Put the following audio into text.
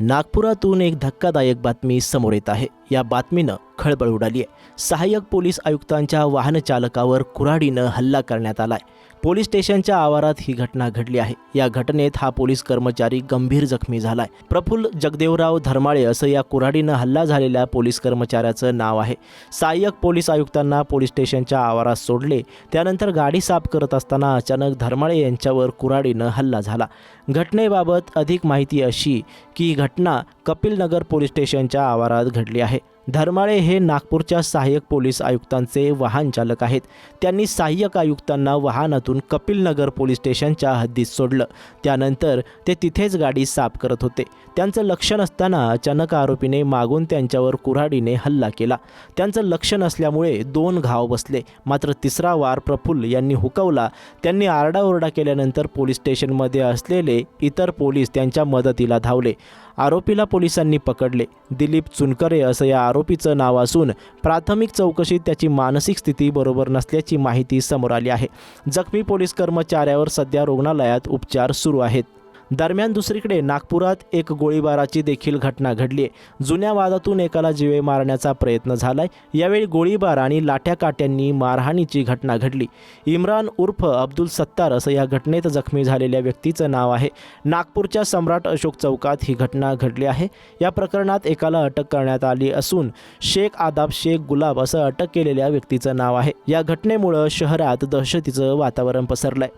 नागपुरातून एक धक्कादायक बातमी समोर येत आहे। या बातमीनं खळबळ उडाली आहे। सहाय्यक पोलीस आयुक्तांच्या वाहन चालकावर कुऱ्हाडीनं हल्ला करण्यात आलाय। पोलीस स्टेशनच्या आवारात ही घटना घडली आहे। या घटनेत हा पोलीस कर्मचारी गंभीर जखमी झालाय। प्रफुल्ल जगदेवराव धर्माळे असं या कुऱ्हाडीनं हल्ला झालेल्या पोलीस कर्मचाऱ्याचं नाव आहे। सहाय्यक पोलीस आयुक्तांना पोलीस स्टेशनच्या आवारात सोडले, त्यानंतर गाडी साफ करत असताना अचानक धर्माळे यांच्यावर कुऱ्हाडीनं हल्ला झाला। घटनेबाबत अधिक माहिती अशी की घटना कपिलनगर पोलीस स्टेशनच्या आवारात घडली आहे। धर्माळे हे नागपूरच्या सहाय्यक पोलीस आयुक्तांचे वाहन चालक आहेत। त्यांनी सहाय्यक आयुक्तांना वाहनातून कपिलनगर पोलीस स्टेशनच्या हद्दीत सोडलं, त्यानंतर ते तिथेच गाडी साफ करत होते। त्यांचं लक्ष नसताना अचानक आरोपीने मागून त्यांच्यावर कुऱ्हाडीने हल्ला केला। त्यांचं लक्ष नसल्यामुळे 2 घाव बसले, मात्र तिसरा वार प्रफुल्ल यांनी हुकवला। त्यांनी आरडाओरडा केल्यानंतर पोलीस स्टेशनमध्ये असलेले इतर पोलीस त्यांच्या मदतीला धावले। आरोपीला पोलिसांनी पकडले। दिलीप चुनकरे असं या आरोपीचं नाव असून प्राथमिक चौकशीत त्याची मानसिक स्थिती बरोबर नसल्याची माहिती समोर आली आहे। जखमी पोलीस कर्मचाऱ्यावर सध्या रुग्णालयात उपचार सुरू आहेत। दरम्यान दुसरीकडे नागपुरात एक गोळीबाराची देखील घटना घडली आहे। जुन्या वादातून एकाला जीवे मारण्याचा प्रयत्न झालाय। यावेळी गोळीबार आणि लाठ्याकाट्यांनी मारहाणीची घटना घडली। इम्रान उर्फ अब्दुल सत्तार असं या घटनेत जखमी झालेल्या व्यक्तीचं नाव आहे। नागपूरच्या सम्राट अशोक चौकात ही घटना घडली आहे। या प्रकरणात एकाला अटक करण्यात आली असून शेख आदाब शेख गुलाब असं अटक केलेल्या व्यक्तीचं नाव आहे। या घटनेमुळे शहरात दहशतीचं वातावरण पसरलंय।